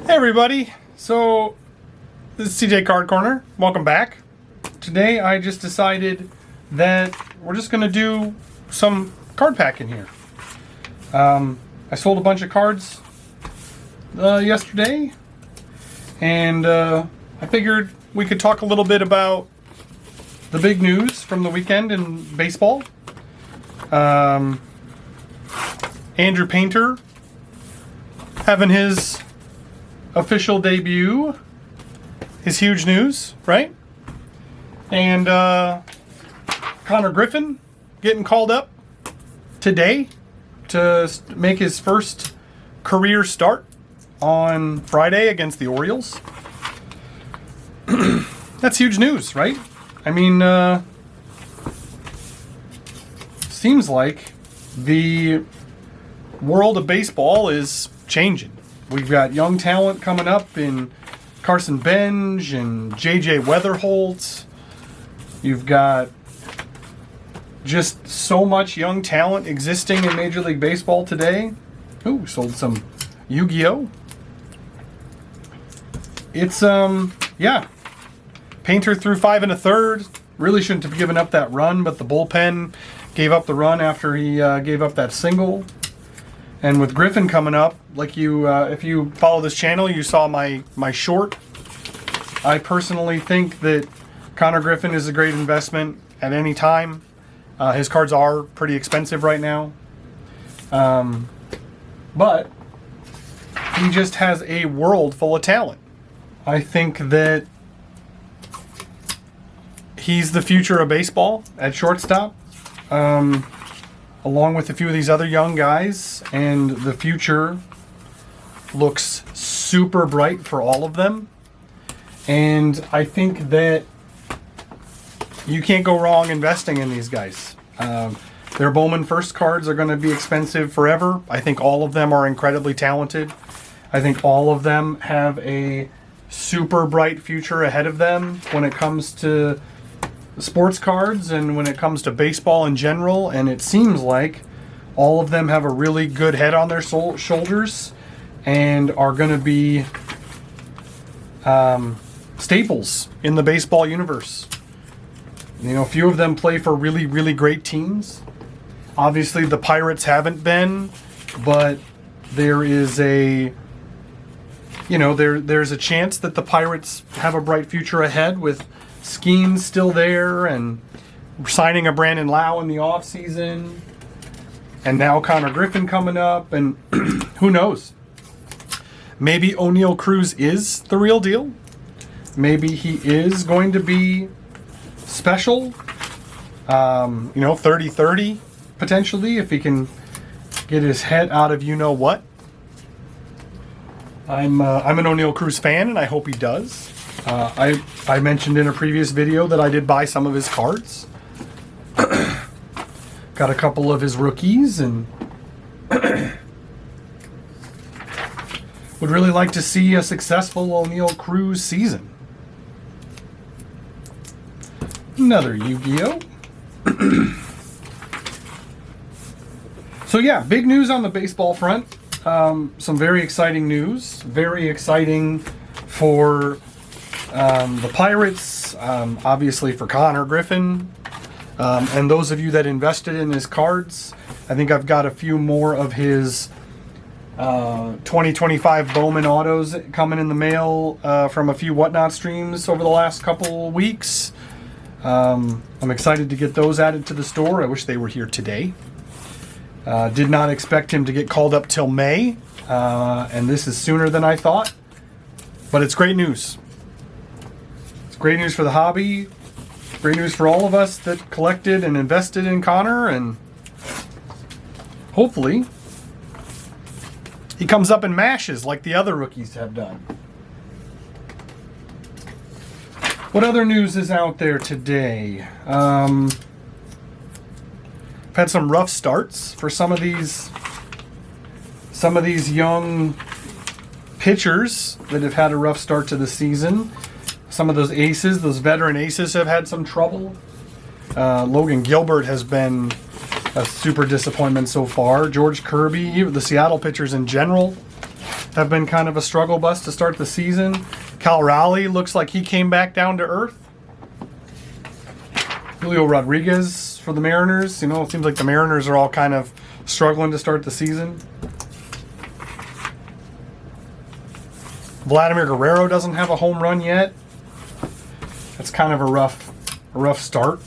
Hey everybody, so this is CJ Card Corner. Welcome back. Today I just decided that we're just going to do some card packing here. I sold a bunch of cards yesterday, and I figured we could talk a little bit about the big news from the weekend in baseball. Andrew Painter having his official debut is huge news, right? And Konnor Griffin getting called up today to make his first career start on Friday against the Orioles. That's huge news, right? I mean, seems like the world of baseball is changing. We've got young talent coming up in Carson Benj and JJ Weatherholt. You've got just so much young talent existing in Major League Baseball today. Ooh, sold some Yu-Gi-Oh! It's, yeah. Painter threw 5 1/3. Really shouldn't have given up that run, but the bullpen gave up the run after he gave up that single. And with Griffin coming up, like if you follow this channel, you saw my short. I personally think that Konnor Griffin is a great investment at any time. His cards are pretty expensive right now. But he just has a world full of talent. I think that he's the future of baseball at shortstop. Along with a few of these other young guys, and the future looks super bright for all of them. And I think that you can't go wrong investing in these guys. Their Bowman First cards are going to be expensive forever. I think all of them are incredibly talented. I think all of them have a super bright future ahead of them when it comes to sports cards and when it comes to baseball in general, and it seems like all of them have a really good head on their shoulders and are going to be staples in the baseball universe. You know, a few of them play for really, really great teams. Obviously, the Pirates haven't been, but there is a, you know, there's a chance that the Pirates have a bright future ahead with Skeen's still there, and signing a Brandon Lau in the offseason, and now Konnor Griffin coming up, and who knows? Maybe O'Neal Cruz is the real deal. Maybe he is going to be special. 30-30 potentially, if he can get his head out of you-know-what. I'm an O'Neal Cruz fan, and I hope he does. I mentioned in a previous video that I did buy some of his cards. Got a couple of his rookies, and would really like to see a successful O'Neal Cruz season. Another Yu-Gi-Oh! So yeah, big news on the baseball front. Some very exciting news. Very exciting for the Pirates, obviously for Konnor Griffin, and those of you that invested in his cards. I think I've got a few more of his 2025 Bowman autos coming in the mail from a few Whatnot streams over the last couple weeks. I'm excited to get those added to the store. I wish they were here today. Did not expect him to get called up till May, and this is sooner than I thought, but it's great news. Great news for the hobby. Great news for all of us that collected and invested in Konnor, and hopefully he comes up and mashes like the other rookies have done. What other news is out there today? I've had some rough starts for some of these young pitchers that have had a rough start to the season. Some of those aces, those veteran aces, have had some trouble. Logan Gilbert has been a super disappointment so far. George Kirby, the Seattle pitchers in general, have been kind of a struggle bus to start the season. Cal Raleigh looks like he came back down to earth. Julio Rodriguez for the Mariners. You know, it seems like the Mariners are all kind of struggling to start the season. Vladimir Guerrero doesn't have a home run yet. That's kind of a rough start.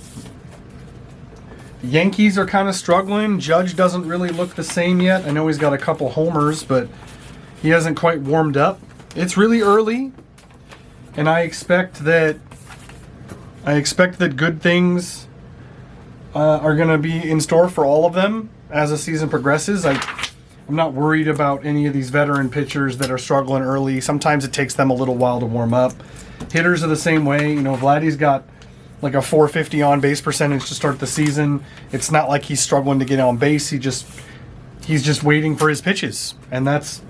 The Yankees are kind of struggling. Judge doesn't really look the same yet. I know he's got a couple homers, but he hasn't quite warmed up. It's really early, and I expect that good things are going to be in store for all of them as the season progresses. I'm not worried about any of these veteran pitchers that are struggling early. Sometimes it takes them a little while to warm up. Hitters are the same way. You know, Vladdy's got like a 450 on base percentage to start the season. It's not like he's struggling to get on base. He's just waiting for his pitches, and that's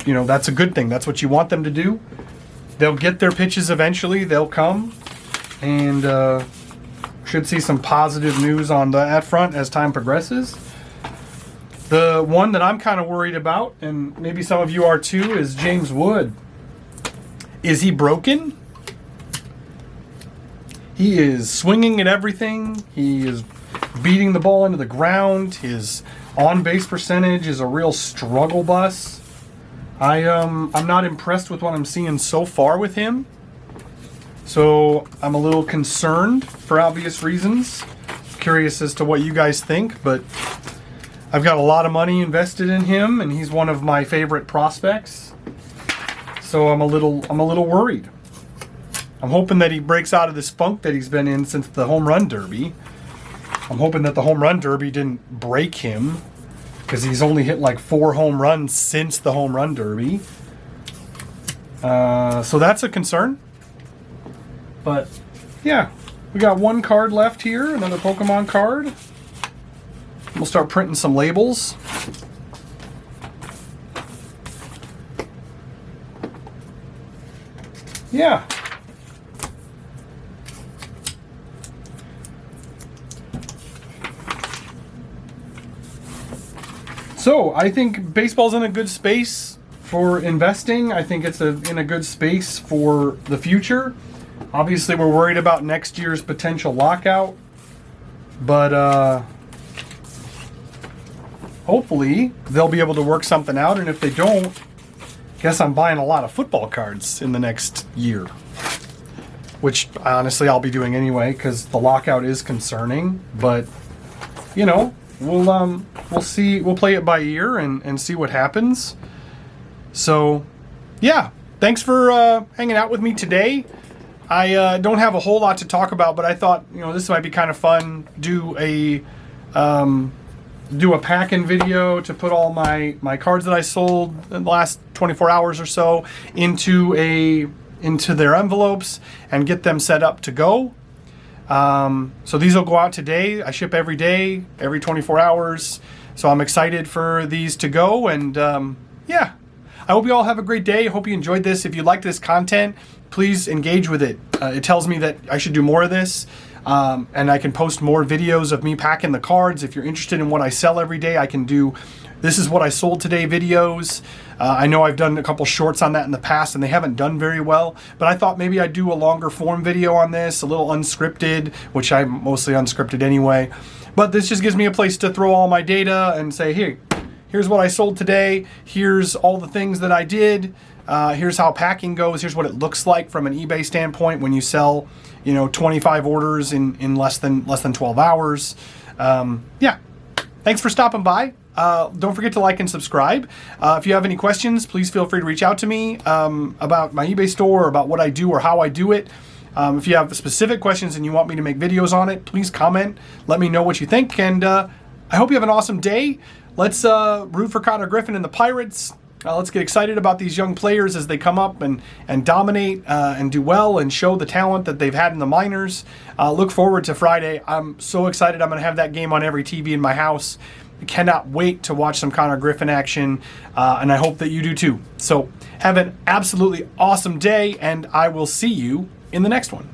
a good thing. That's what you want them to do. They'll get their pitches eventually. They'll come, and should see some positive news on that front as time progresses. The one that I'm kind of worried about, and maybe some of you are too, is James Wood. Is he broken? He is swinging at everything. He is beating the ball into the ground. His on-base percentage is a real struggle bus. I'm not impressed with what I'm seeing so far with him. So I'm a little concerned for obvious reasons. Curious as to what you guys think, but I've got a lot of money invested in him, and he's one of my favorite prospects. So I'm a little worried. I'm hoping that he breaks out of this funk that he's been in since the home run derby. I'm hoping that the home run derby didn't break him, because he's only hit like 4 home runs since the home run derby. So that's a concern. But yeah, we got one card left here, another Pokemon card. We'll start printing some labels. Yeah. So I think baseball's in a good space for investing. I think it's in a good space for the future. Obviously, we're worried about next year's potential lockout, but hopefully they'll be able to work something out. And if they don't, guess I'm buying a lot of football cards in the next year, which honestly I'll be doing anyway because the lockout is concerning. But you know, we'll see. We'll play it by ear and see what happens. So yeah, thanks for hanging out with me today. I don't have a whole lot to talk about, but I thought, you know, this might be kind of fun. Do a pack-in video to put all my cards that I sold in the last 24 hours or so into their envelopes and get them set up to go. So these will go out today. I ship every day, every 24 hours. So I'm excited for these to go. And yeah, I hope you all have a great day. Hope you enjoyed this. If you like this content, please engage with it. It tells me that I should do more of this. And I can post more videos of me packing the cards. If you're interested in what I sell every day, I can do this is what I sold today videos. I know I've done a couple shorts on that in the past and they haven't done very well, but I thought maybe I'd do a longer form video on this, a little unscripted, which I'm mostly unscripted anyway. But this just gives me a place to throw all my data and say, hey, here's what I sold today. Here's all the things that I did. Here's how packing goes. Here's what it looks like from an eBay standpoint when you sell, you know, 25 orders in less than 12 hours. Yeah, thanks for stopping by. Don't forget to like and subscribe. If you have any questions, please feel free to reach out to me about my eBay store or about what I do or how I do it. If you have specific questions and you want me to make videos on it, please comment. Let me know what you think. And I hope you have an awesome day. Let's root for Konnor Griffin and the Pirates. Let's get excited about these young players as they come up and dominate and do well and show the talent that they've had in the minors. Look forward to Friday. I'm so excited. I'm going to have that game on every TV in my house. I cannot wait to watch some Konnor Griffin action, and I hope that you do too. So have an absolutely awesome day, and I will see you in the next one.